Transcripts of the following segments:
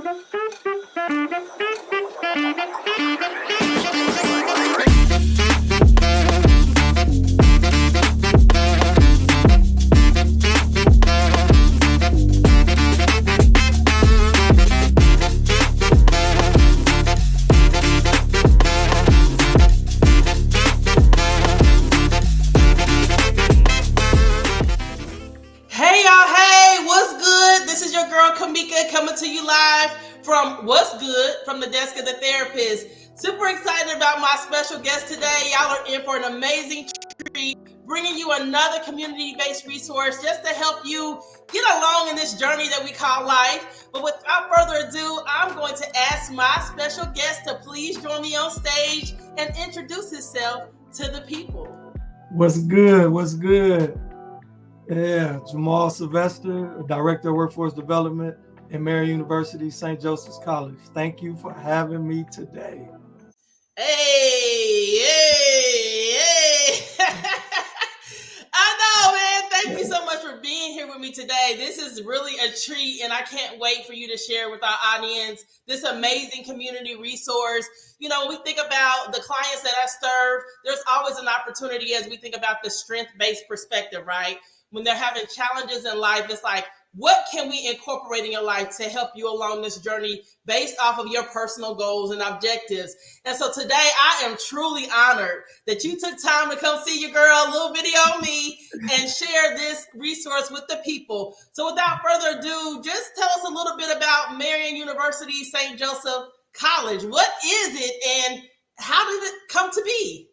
Hey y'all, hey, what's good? This is your girl Kamika coming to you live from What's Good from the desk of the therapist. Super excited about my special guest today. Y'all are in for an amazing treat, bringing you another community-based resource just to help you get along in this journey that we call life. But without further ado, I'm going to ask my special guest to please join me on stage and introduce himself to the people. What's good? What's good? Yeah, Jeermal Sylvester, Director of Workforce Development at Marian University, St. Joseph's College. Thank you for having me today. Hey. I know, man. Thank you so much for being here with me today. This is really a treat, and I can't wait for you to share with our audience this amazing community resource. You know, when we think about the clients that I serve, there's always an opportunity as we think about the strength-based perspective, right? When they're having challenges in life, it's like, what can we incorporate in your life to help you along this journey based off of your personal goals and objectives? And so today I am truly honored that you took time to come see your girl, a little video on me, and share this resource with the people. So without further ado, just tell us a little bit about Marian University, St. Joseph College. What is it and how did it come to be?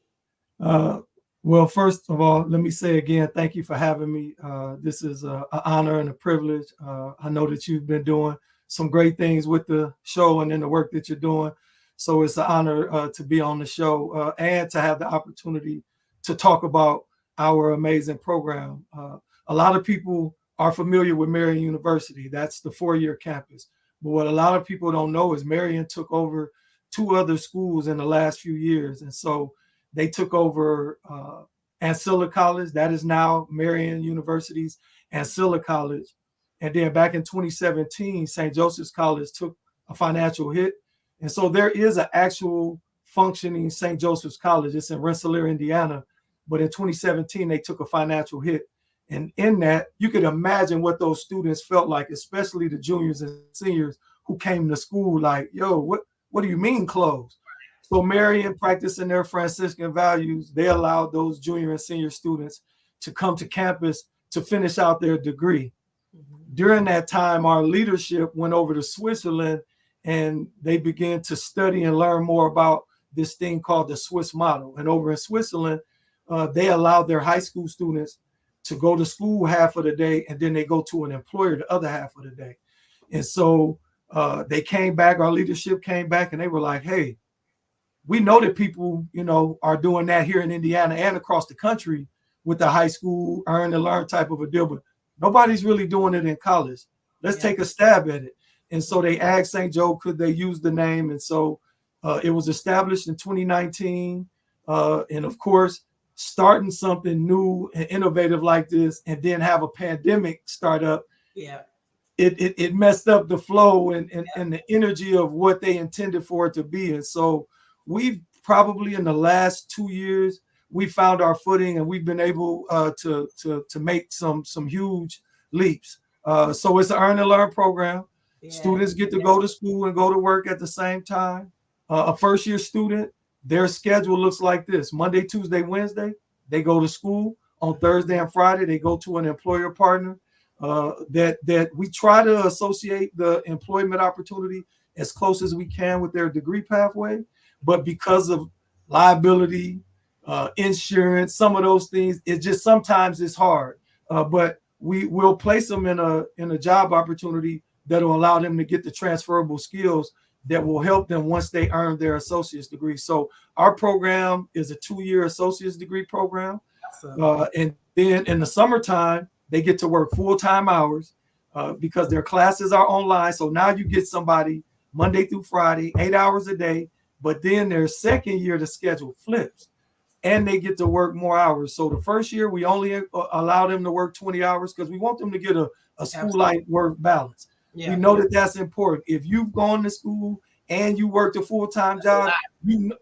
Well, first of all, let me say again, thank you for having me. This is an honor and a privilege. I know that you've been doing some great things with the show and in the work that you're doing. So it's an honor to be on the show and to have the opportunity to talk about our amazing program. A lot of people are familiar with Marian University. That's the four-year campus. But what a lot of people don't know is Marian took over two other schools in the last few years. And so they took over Ancilla College. That is now Marian University's Ancilla College. And then back in 2017, St. Joseph's College took a financial hit. And so there is an actual functioning St. Joseph's College. It's in Rensselaer, Indiana. But in 2017, they took a financial hit. And in that, you could imagine what those students felt like, especially the juniors and seniors who came to school like, yo, what do you mean closed? So Marian, practicing their Franciscan values, they allowed those junior and senior students to come to campus to finish out their degree. During that time, our leadership went over to Switzerland and they began to study and learn more about this thing called the Swiss model. And over in Switzerland, they allowed their high school students to go to school half of the day and then they go to an employer the other half of the day. And so they came back, our leadership came back and they were like, hey, we know that people, you know, are doing that here in Indiana and across the country with the high school earn and learn type of a deal, but nobody's really doing it in college. Let's take a stab at it. And so they asked St. Joe, could they use the name? And so it was established in 2019. And of course, starting something new and innovative like this and then have a pandemic start up. Yeah. It messed up the flow and the energy of what they intended for it to be. And so we've probably in the last 2 years, we found our footing and we've been able to make some huge leaps. So it's an earn and learn program. Yeah. Students get to go to school and go to work at the same time. A first year student, their schedule looks like this. Monday, Tuesday, Wednesday, they go to school. On Thursday and Friday, they go to an employer partner. That we try to associate the employment opportunity as close as we can with their degree pathway. But because of liability, insurance, some of those things, it just sometimes it's hard. But we will place them in a job opportunity that will allow them to get the transferable skills that will help them once they earn their associate's degree. So our program is a 2-year associate's degree program. Awesome. And then in the summertime, they get to work full-time hours because their classes are online. So now you get somebody Monday through Friday, 8 hours a day. But then their second year, the schedule flips and they get to work more hours. So the first year, we only allow them to work 20 hours because we want them to get a school-like work balance. We know that that's important. If you've gone to school and you worked a full-time job,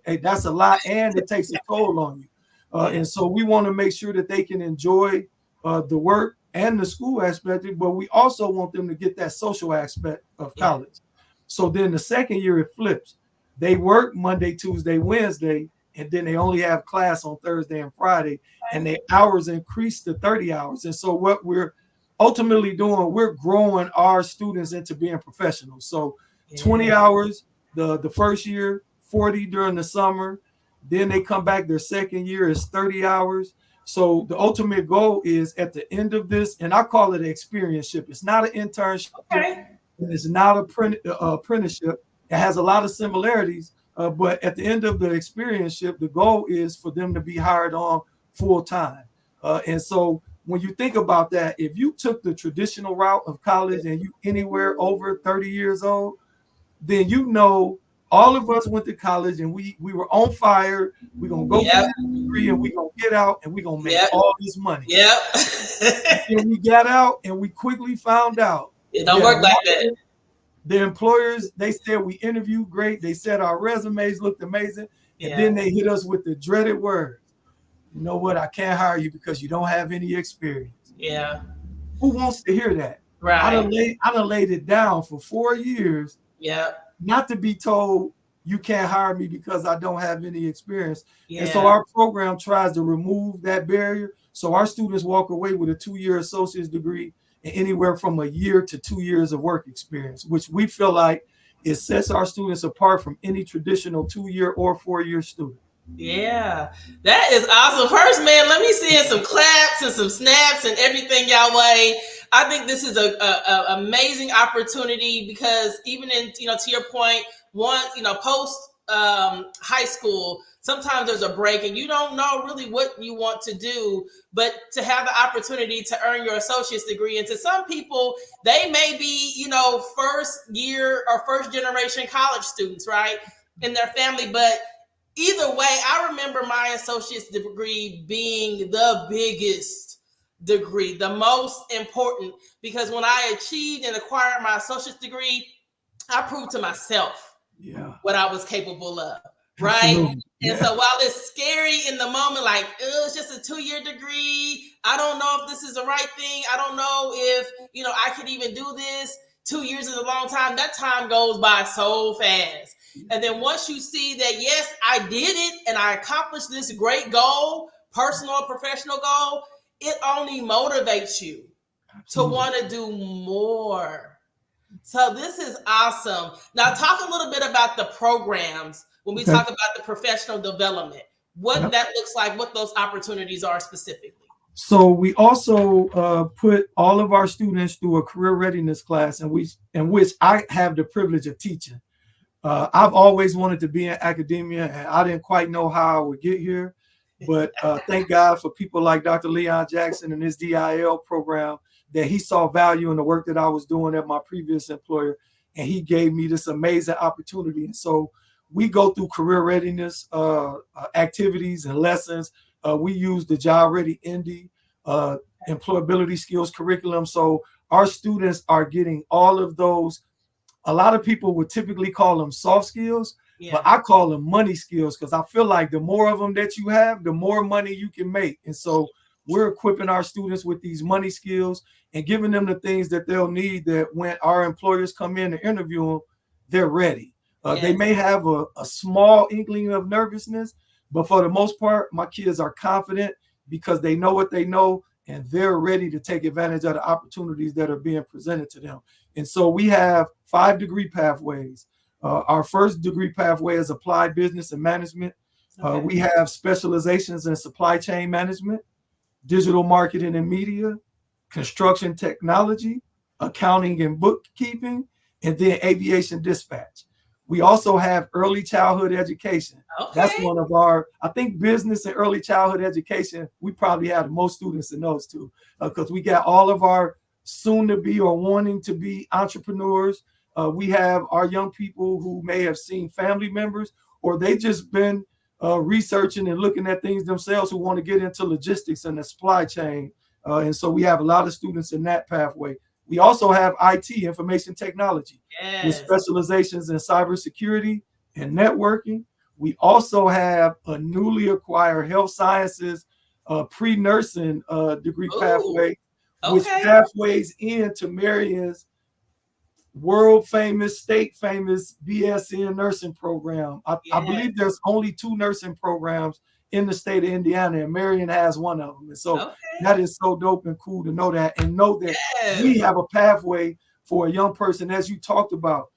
that's a lot, and it takes a toll on you. And so we want to make sure that they can enjoy the work and the school aspect, but we also want them to get that social aspect of college. So then the second year it flips. They work Monday, Tuesday, Wednesday, and then they only have class on Thursday and Friday, and their hours increase to 30 hours. And so what we're ultimately doing, we're growing our students into being professionals. So 20 hours the first year, 40 during the summer. Then they come back, their second year is 30 hours. So the ultimate goal is at the end of this, and I call it an experience-ship. It's not an internship, and it's not an apprenticeship. It has a lot of similarities, but at the end of the experience-ship, the goal is for them to be hired on full-time. And so when you think about that, if you took the traditional route of college and you anywhere over 30 years old, then you know all of us went to college and we were on fire. We're going to go get a degree and we're going to get out and we're going to make all this money. And we got out and we quickly found out. It don't work like that. The employers, they said we interviewed great. They said our resumes looked amazing. And then they hit us with the dreaded words. You know what? I can't hire you because you don't have any experience. Who wants to hear that? Right. I done laid it down for 4 years. Not to be told you can't hire me because I don't have any experience. And so our program tries to remove that barrier. So our students walk away with a 2-year associate's degree and anywhere from a year to 2 years of work experience, which we feel like it sets our students apart from any traditional 2-year or 4-year student. Yeah, that is awesome. First, man, let me send some claps and some snaps and everything y'all way. I think this is a amazing opportunity because even in, to your point, once, post high school, sometimes there's a break and you don't know really what you want to do, but to have the opportunity to earn your associate's degree. And to some people, they may be, first year or first generation college students, right, in their family. But either way, I remember my associate's degree being the biggest degree, the most important, because when I achieved and acquired my associate's degree, I proved to myself what I was capable of, right? And so while it's scary in the moment, like, it's just a 2-year degree, I don't know if this is the right thing. I don't know if, I could even do this. 2 years is a long time. That time goes by so fast. And then once you see that, yes, I did it and I accomplished this great goal, personal and professional goal, it only motivates you to want to do more. So this is awesome. Now talk a little bit about the programs when we talk about the professional development, what that looks like, what those opportunities are specifically. So we also put all of our students through a career readiness class in which I have the privilege of teaching. I've always wanted to be in academia, and I didn't quite know how I would get here. But thank God for people like Dr. Leon Jackson and his DIL program, that he saw value in the work that I was doing at my previous employer, and he gave me this amazing opportunity. And so we go through career readiness activities and lessons. We use the Job Ready Indy employability skills curriculum. So our students are getting all of those. A lot of people would typically call them soft skills, but I call them money skills because I feel like the more of them that you have, the more money you can make. And so we're equipping our students with these money skills and giving them the things that they'll need, that when our employers come in to interview them, they're ready. They may have a small inkling of nervousness, but for the most part, my kids are confident because they know what they know and they're ready to take advantage of the opportunities that are being presented to them. And so we have 5 degree pathways. Our first degree pathway is applied business and management. We have specializations in supply chain management, digital marketing and media, construction technology, accounting and bookkeeping, and then aviation dispatch. We also have early childhood education. That's one of our, I think business and early childhood education, we probably have the most students in those two because we got all of our soon to be or wanting to be entrepreneurs. We have our young people who may have seen family members or they just been researching and looking at things themselves who want to get into logistics and the supply chain. And so we have a lot of students in that pathway. We also have IT, information technology, with Yes. specializations in cybersecurity and networking. We also have a newly acquired health sciences pre-nursing degree Ooh, pathway, which okay. pathways into Marian's world famous, state famous BSN nursing program. I Yes. believe there's only 2 nursing programs in the state of Indiana, and Marian has one of them. And so Okay. that is so dope and cool to know that, and know that we Yes. have a pathway for a young person, as you talked about.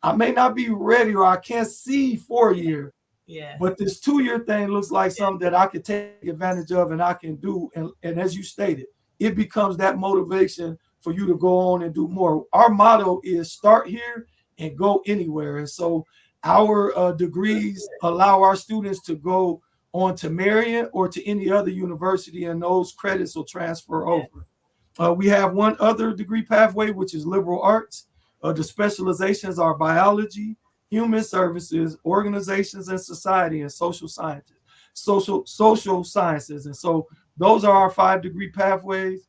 I may not be ready, or I can't see 4 years, Yes. but this 2-year thing looks like something that I can take advantage of and I can do. And as you stated, it becomes that motivation for you to go on and do more. Our motto is start here and go anywhere. And so our degrees allow our students to go on to Marian or to any other university, and those credits will transfer over. We have one other degree pathway, which is liberal arts. The specializations are biology, human services, organizations and society, and social sciences, social sciences. And so those are our 5 degree pathways.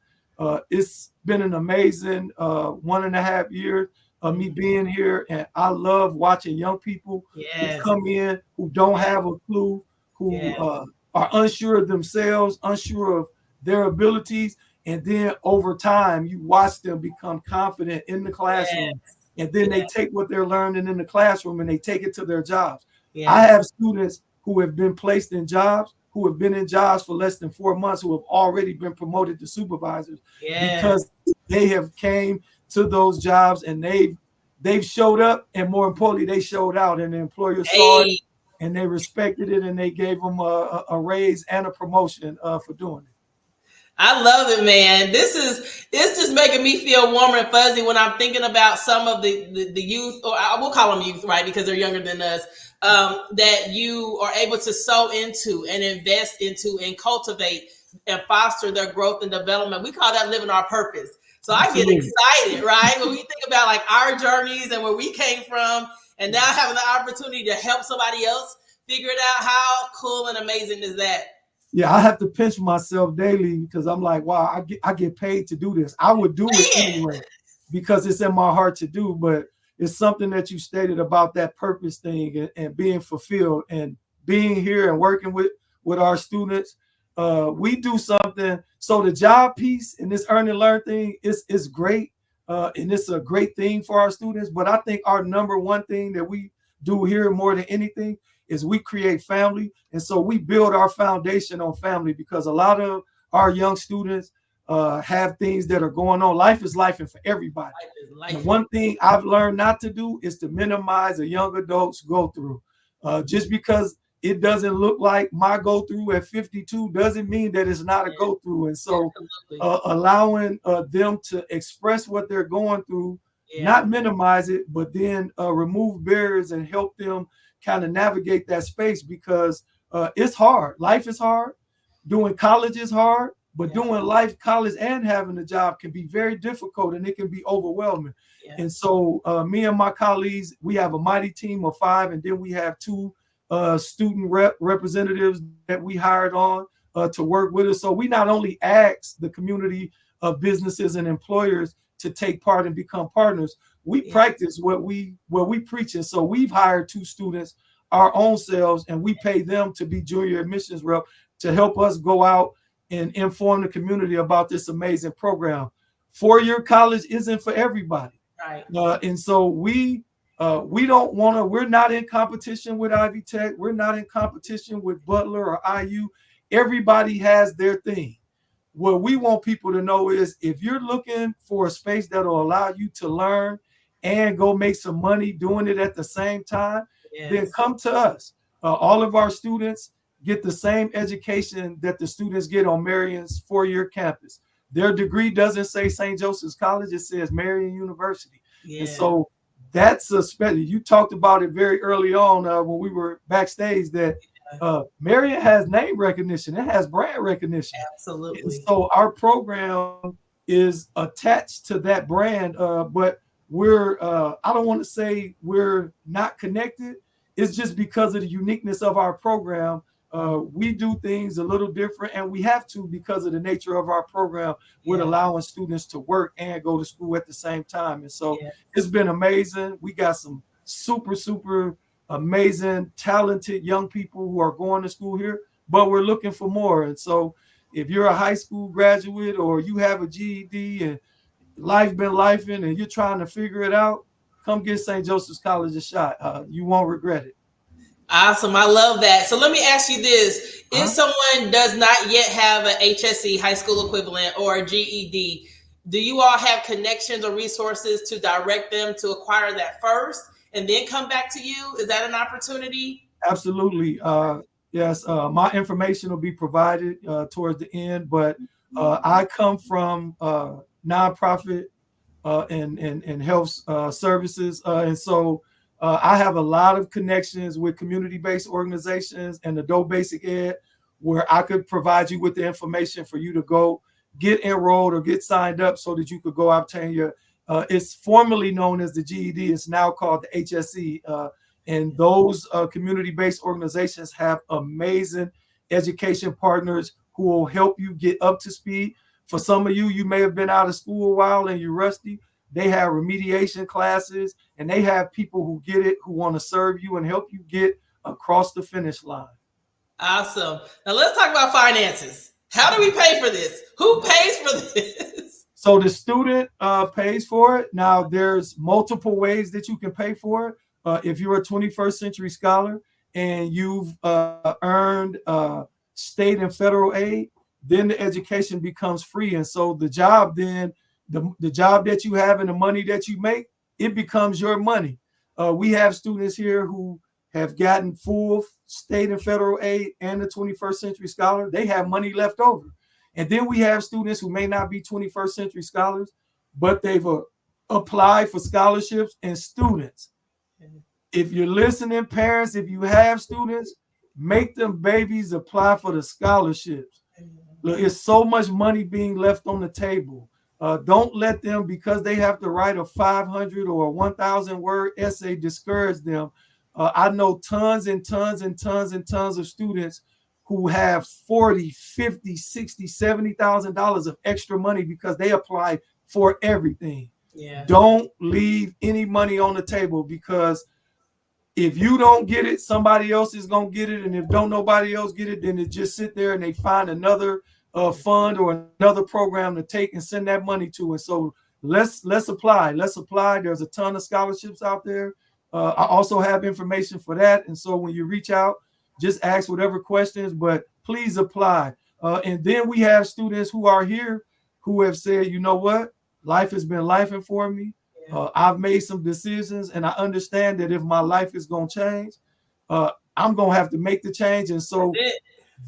It's been an amazing 1.5 years of me being here, and I love watching young people who Yes. come in who don't Yes. have a clue, who Yes. are unsure of themselves, unsure of their abilities, and then over time you watch them become confident in the classroom, Yes. and then they Yes. take what they're learning in the classroom and they take it to their jobs. I Yes. have students who have been placed in jobs, who have been in jobs for less than 4 months, who have already been promoted to supervisors Yes. because they have came to those jobs and they've showed up, and more importantly, they showed out, and the employer saw it Hey. and they respected it, and they gave them a raise and a promotion for doing it. I love it, man. It's just making me feel warm and fuzzy when I'm thinking about some of the youth, or I will call them youth, right? Because they're younger than us, that you are able to sow into and invest into and cultivate and foster their growth and development. We call that living our purpose. So I get Absolutely. excited, right? When we think about like our journeys and where we came from, and now having the opportunity to help somebody else figure it out, how cool and amazing is that? Yeah, I have to pinch myself daily because I'm like, wow, I get paid to do this. I would do it Man. anyway because it's in my heart to do, but it's something that you stated about that purpose thing, and being fulfilled and being here and working with our students. We do something. So the job piece and this earn and learn thing is great. And it's a great thing for our students. But I think our number one thing that we do here more than anything is we create family. And so we build our foundation on family, because a lot of our young students have things that are going on. Life is life, and for everybody. Life is And life. one thing I've learned not to do is to minimize a young adult's go through. Just because it doesn't look like my go through at 52 doesn't mean that it's not a Yeah, go through. And so absolutely. allowing them to express what they're going through, Yeah. not minimize it, but then remove barriers and help them kind of navigate that space, because it's hard. Life is hard. Doing college is hard, but Yeah. doing life, college, and having a job can be very difficult, and it can be overwhelming. Yeah. And so me and my colleagues, we have a mighty team of 5, and then we have 2 student representatives that we hired on to work with us. So we not only ask the community of businesses and employers to take part and become partners, we Yeah. practice what we preach. And so we've hired 2 students our own selves, and we pay them to be junior admissions rep to help us go out and inform the community about this amazing program. 4-year college isn't for everybody. Right. And so we don't want to, we're not in competition with Ivy Tech. We're not in competition with Butler or IU. Everybody has their thing. What we want people to know is, if you're looking for a space that will allow you to learn and go make some money doing it at the same time, then Yes. come to us. All of our students get the same education that the students get on Marian's 4-year campus. Their degree doesn't say St. Joseph's College, it says Marian University. Yeah. And so that's a special. You talked about it very early on when we were backstage, that Marian has name recognition, it has brand recognition. Absolutely. And so our program is attached to that brand, but we're I don't want to say we're not connected. It's just because of the uniqueness of our program. We do things a little different, and we have to because of the nature of our program with allowing students to work and go to school at the same time. And so it's been amazing. We got some super amazing, talented young people who are going to school here, but we're looking for more. And so if you're a high school graduate or you have a GED and life been lifing and you're trying to figure it out, come get St. Joseph's College a shot. You won't regret it. Awesome. I love that. So let me ask you this. If someone does not yet have an HSE, high school equivalent, or a GED, do you all have connections or resources to direct them to acquire that first and then come back to you? Is that an opportunity? Absolutely. Yes, my information will be provided towards the end, but I come from nonprofit and health services. And so I have a lot of connections with community-based organizations and adult basic ed where I could provide you with the information for you to go get enrolled or get signed up so that you could go obtain your, it's formerly known as the GED. It's now called the HSE. And those community-based organizations have amazing education partners who will help you get up to speed. For some of you, you may have been out of school a while and you're rusty. They have remediation classes, and they have people who get it, who want to serve you and help you get across the finish line. Awesome. Now let's talk about finances. How do we pay for this? Who pays for this? So the student pays for it. Now there's multiple ways that you can pay for it. If you're a 21st century scholar and you've earned state and federal aid, then the education becomes free. And so the job then, the job that you have and the money that you make, it becomes your money. We have students here who have gotten full state and federal aid and the 21st century scholar. They have money left over. And then we have students who may not be 21st century scholars, but they've applied for scholarships. And students, if you're listening, parents, if you have students, make them babies apply for the scholarships. Look, it's so much money being left on the table. Don't let them, because they have to write a 500 or a 1,000 word essay, discourage them. I know tons and tons and tons and tons of students who have 40, 50, 60, $70,000 of extra money because they apply for everything. Don't leave any money on the table, because if you don't get it, somebody else is going to get it. And if don't nobody else get it, then it just sit there and they find another fund or another program to take and send that money to. And so let's apply. Let's apply. There's a ton of scholarships out there. I also have information for that. And so when you reach out, just ask whatever questions, but please apply. And then we have students who are here who have said, you know what? Life has been lifing for me. I've made some decisions, and I understand that if my life is going to change, I'm going to have to make the change. And so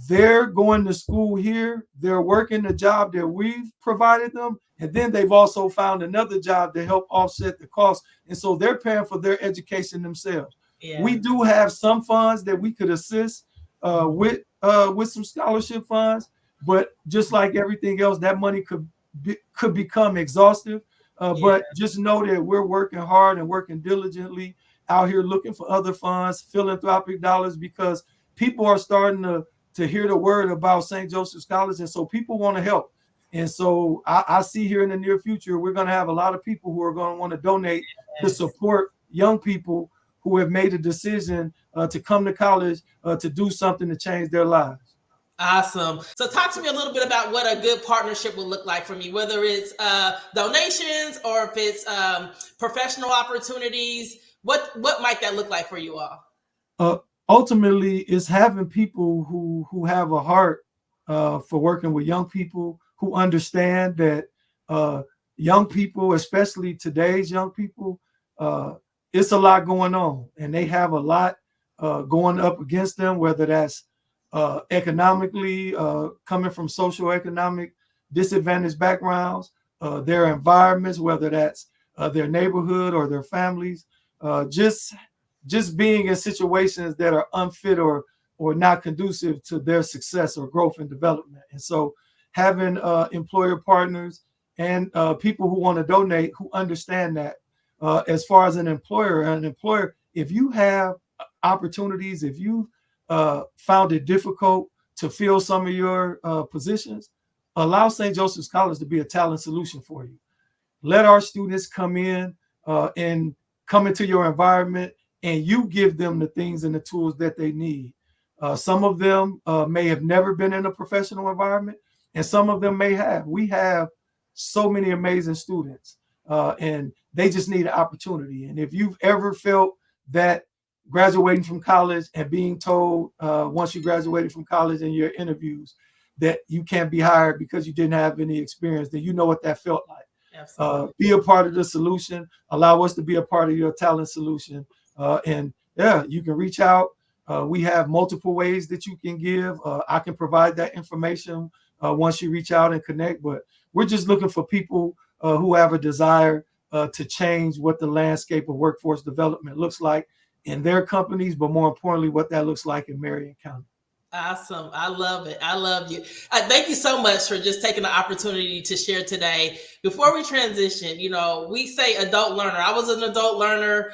they're going to school here. They're working the job that we've provided them. And then they've also found another job to help offset the cost. And so they're paying for their education themselves. We do have some funds that we could assist with some scholarship funds, but just like everything else, that money could become exhaustive. But just know that we're working hard and working diligently out here looking for other funds, philanthropic dollars, because people are starting to hear the word about St. Joseph's College. And so people want to help. And so I see here in the near future, we're going to have a lot of people who are going to want to donate to support young people who have made a decision to come to college to do something to change their lives. Awesome. So talk to me a little bit about what a good partnership would look like for me, whether it's donations or if it's professional opportunities. What might that look like for you all? Ultimately, it's having people who have a heart for working with young people, who understand that young people, especially today's young people, it's a lot going on, and they have a lot going up against them, whether that's economically, coming from socioeconomic disadvantaged backgrounds, their environments, whether that's their neighborhood or their families, just being in situations that are unfit or not conducive to their success or growth and development. And so having employer partners and people who want to donate, who understand that. As far as an employer, if you have opportunities, if you found it difficult to fill some of your positions, allow St. Joseph's College to be a talent solution for you. Let our students come in and come into your environment, and you give them the things and the tools that they need. Some of them may have never been in a professional environment, and some of them may have. We have so many amazing students, and they just need an opportunity. And if you've ever felt that graduating from college and being told once you graduated from college in your interviews that you can't be hired because you didn't have any experience, then you know what that felt like. Be a part of the solution. Allow us to be a part of your talent solution. And yeah, you can reach out. We have multiple ways that you can give. I can provide that information once you reach out and connect. But we're just looking for people who have a desire to change what the landscape of workforce development looks like in their companies, but more importantly, what that looks like in Marion County. Awesome. I love it. I love you. Thank you so much for just taking the opportunity to share today. Before we transition, we say adult learner. I was an adult learner.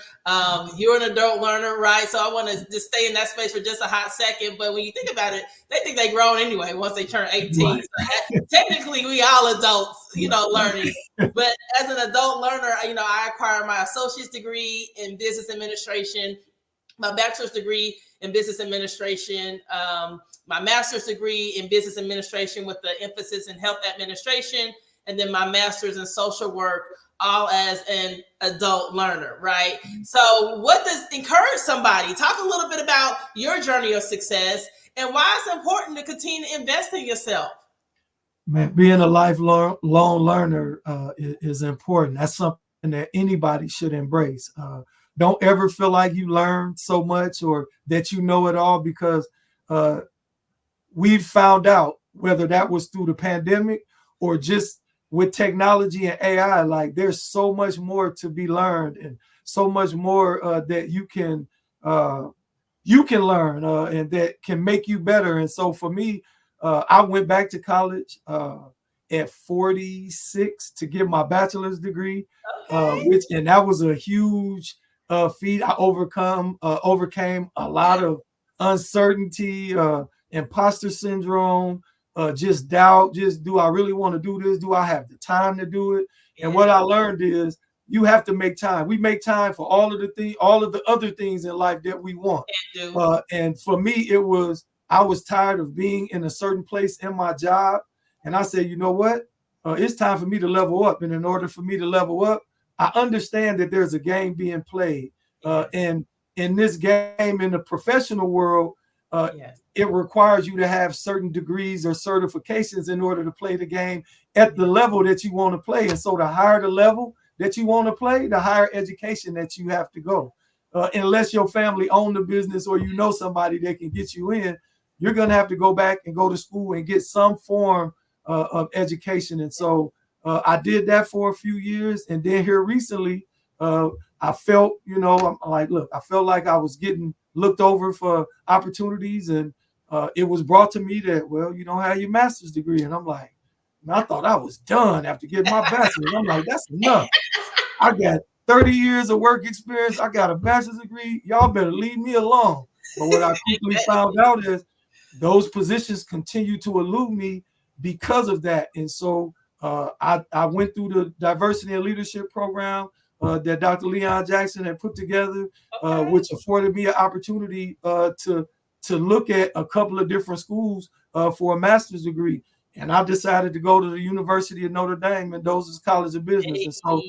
You're an adult learner, right? So I want to just stay in that space for just a hot second. But when you think about it, they think they're grown anyway once they turn 18. Right. So technically, we all adults, learning. But as an adult learner, I acquired my associate's degree in business administration, my bachelor's degree in business administration, my master's degree in business administration with the emphasis in health administration, and then my master's in social work, all as an adult learner, right? So what does encourage somebody? Talk a little bit about your journey of success and why it's important to continue to invest in yourself. Man, being a lifelong learner is important. That's something that anybody should embrace. Don't ever feel like you learned so much or that you know it all, because we've found out, whether that was through the pandemic or just with technology and AI, like there's so much more to be learned and so much more that you can learn and that can make you better. And so for me, I went back to college at 46 to get my bachelor's degree, and that was a huge feat. I overcame a lot of uncertainty, imposter syndrome, just doubt. Just, do I really want to do this? Do I have the time to do it? And what I learned is you have to make time. We make time for all of the other things in life that we want. And for me, I was tired of being in a certain place in my job, and I said, you know what? It's time for me to level up. And in order for me to level up, I understand that there's a game being played. And in this game, in the professional world, it requires you to have certain degrees or certifications in order to play the game at the level that you want to play. And so the higher the level that you want to play, the higher education that you have to go. Unless your family own the business or you know somebody that can get you in, you're going to have to go back and go to school and get some form of education. And so I did that for a few years. And then here recently, I felt, I'm like, look, I felt like I was getting looked over for opportunities. And it was brought to me that, well, you don't have your master's degree. And I'm like, man, I thought I was done after getting my bachelor's. I'm like, that's enough. I got 30 years of work experience. I got a bachelor's degree. Y'all better leave me alone. But what I quickly found out is those positions continue to elude me because of that. And so I went through the diversity and leadership program that Dr. Leon Jackson had put together, which afforded me an opportunity to look at a couple of different schools for a master's degree. And I decided to go to the University of Notre Dame, Mendoza's College of Business. And so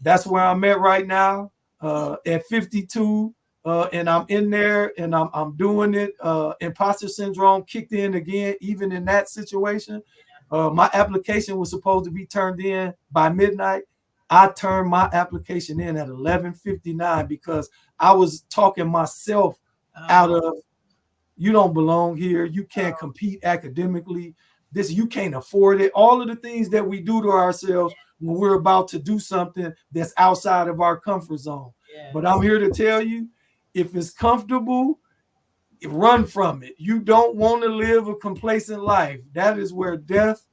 that's where I'm at right now at 52. And I'm in there and I'm doing it. Imposter syndrome kicked in again, even in that situation. My application was supposed to be turned in by midnight. I turned my application in at 11:59 because I was talking myself out of, you don't belong here. You can't compete academically. You can't afford it. All of the things that we do to ourselves when we're about to do something that's outside of our comfort zone. Yes. But I'm here to tell you, if it's comfortable, run from it. You don't want to live a complacent life. That is where death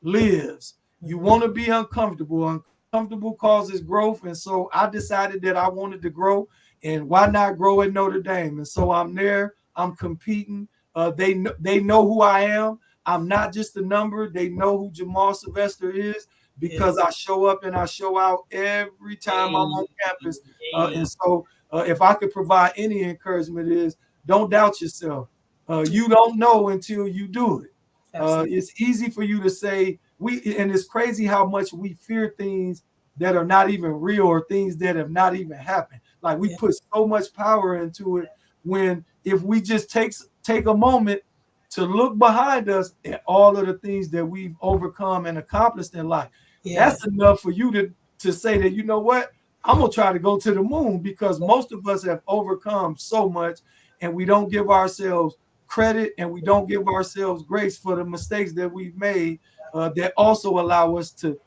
lives. You want to be uncomfortable. Uncomfortable causes growth. And so I decided that I wanted to grow. And why not grow at Notre Dame? And so I'm there. I'm competing. They know who I am. I'm not just a number. They know who Jeermal Sylvester is because I show up and I show out every time I'm on campus. And so if I could provide any encouragement is don't doubt yourself. You don't know until you do it. It's easy for you to say and it's crazy how much we fear things that are not even real or things that have not even happened. Like we put so much power into it when if we just take a moment to look behind us at all of the things that we've overcome and accomplished in life. That's enough for you to say that, you know what, I'm going to try to go to the moon because most of us have overcome so much and we don't give ourselves credit and we don't give ourselves grace for the mistakes that we've made that also allow us to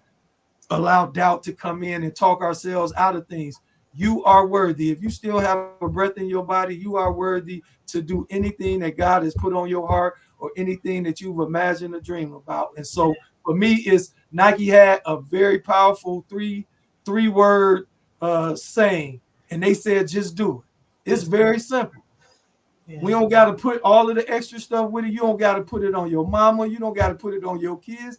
allow doubt to come in and talk ourselves out of things. You are worthy. If you still have a breath in your body, you are worthy to do anything that God has put on your heart or anything that you've imagined or dreamed about. And so for me, it's Nike had a very powerful three-word saying, and they said, just do it. It's very simple. We don't got to put all of the extra stuff with it. You don't got to put it on your mama. You don't got to put it on your kids.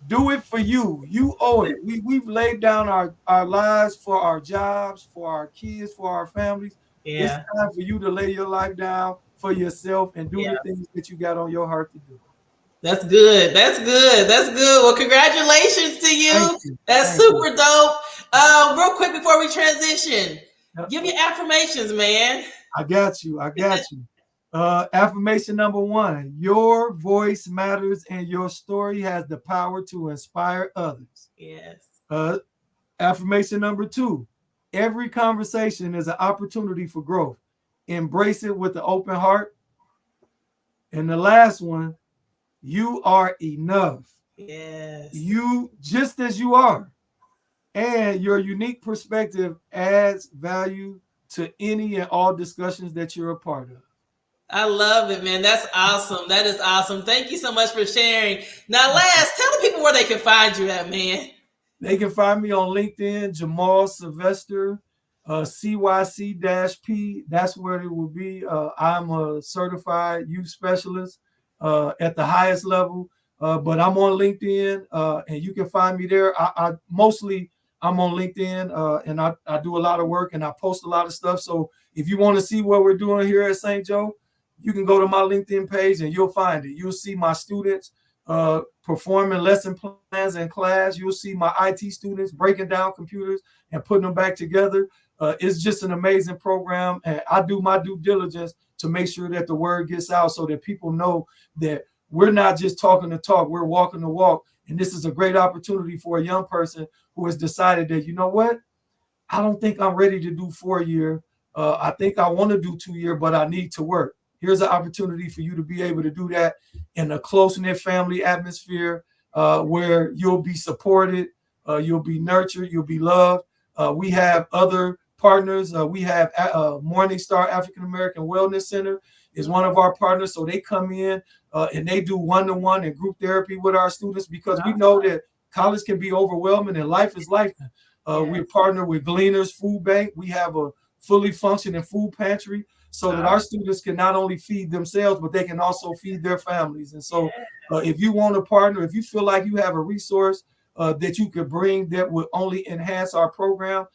Do it for you. You owe it. We've laid down our lives for our jobs, for our kids, for our families. It's time for you to lay your life down for yourself and do the things that you got on your heart to do. That's good. That's good. That's good. Well, congratulations to you. That's super dope. Real quick before we transition, give your affirmations, man. I got you. Affirmation number 1, your voice matters and your story has the power to inspire others. Affirmation number 2, every conversation is an opportunity for growth. Embrace it with an open heart. And the last one, you are enough. You just as you are. And your unique perspective adds value to any and all discussions that you're a part of. I love it, man. That's awesome. That is awesome. Thank you so much for sharing. Now, last, tell the people where they can find you at, man. They can find me on LinkedIn, Jeermal Sylvester, CYC-P. That's where it will be. I'm a certified youth specialist at the highest level, but I'm on LinkedIn, and you can find me there. I'm on LinkedIn, and I do a lot of work, and I post a lot of stuff. So if you want to see what we're doing here at St. Joe, you can go to my LinkedIn page, and you'll find it. You'll see my students performing lesson plans in class. You'll see my IT students breaking down computers and putting them back together. It's just an amazing program, and I do my due diligence to make sure that the word gets out so that people know that we're not just talking the talk, we're walking the walk. And this is a great opportunity for a young person who has decided that, you know what, I don't think I'm ready to do 4-year. I think I want to do 2-year, but I need to work. Here's an opportunity for you to be able to do that in a close-knit family atmosphere where you'll be supported, you'll be nurtured, you'll be loved. We have other partners. We have Morningstar African American Wellness Center is one of our partners. So they come in and they do one-to-one and group therapy with our students because we know that college can be overwhelming and life is life. We partner with Gleaners Food Bank. We have a fully functioning food pantry so that our students can not only feed themselves, but they can also feed their families. And so if you want a partner, if you feel like you have a resource that you could bring that would only enhance our program,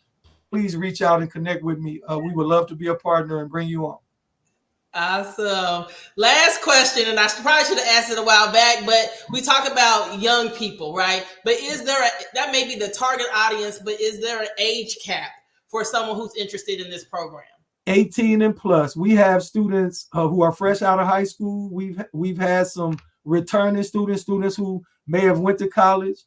please reach out and connect with me. We would love to be a partner and bring you on. Awesome. Last question, and I probably should have asked it a while back, but we talk about young people, right? But that may be the target audience, but is there an age cap for someone who's interested in this program? 18 and plus. We have students who are fresh out of high school. We've had some returning students who may have went to college,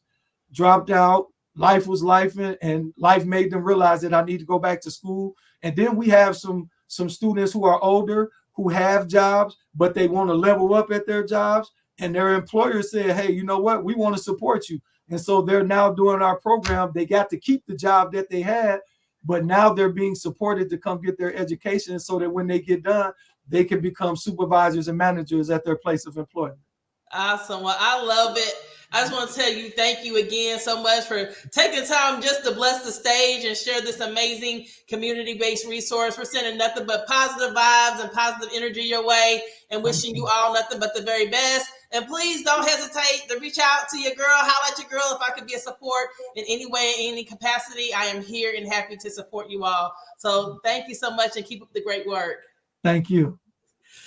dropped out. Life was life, and life made them realize that I need to go back to school. And then we have some students who are older who have jobs, but they want to level up at their jobs. And their employer said, hey, you know what? We want to support you. And so they're now doing our program. They got to keep the job that they had, but now they're being supported to come get their education so that when they get done, they can become supervisors and managers at their place of employment. Awesome. Well, I love it. I just want to tell you, thank you again so much for taking time just to bless the stage and share this amazing community-based resource. We're sending nothing but positive vibes and positive energy your way and wishing you all nothing but the very best. And please don't hesitate to reach out to your girl, holler at your girl if I could be a support in any way, in any capacity. I am here and happy to support you all. So thank you so much and keep up the great work. Thank you.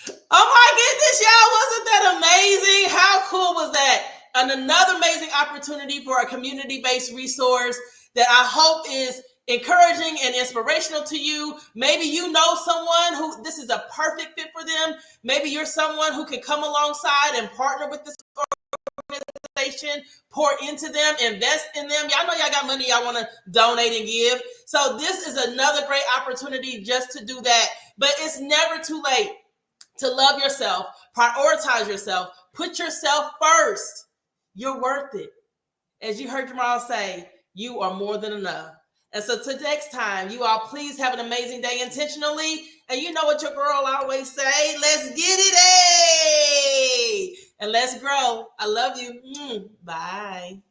Oh my goodness, y'all, wasn't that amazing? How cool was that? And another amazing opportunity for a community-based resource that I hope is encouraging and inspirational to you. Maybe you know someone who this is a perfect fit for them. Maybe you're someone who can come alongside and partner with this organization, pour into them, invest in them. Y'all know y'all got money y'all want to donate and give. So this is another great opportunity just to do that. But it's never too late to love yourself, prioritize yourself, put yourself first. You're worth it. As you heard Jeermal say, you are more than enough. And so till next time, you all please have an amazing day intentionally. And you know what your girl always say, let's get it, hey! And let's grow. I love you. Bye.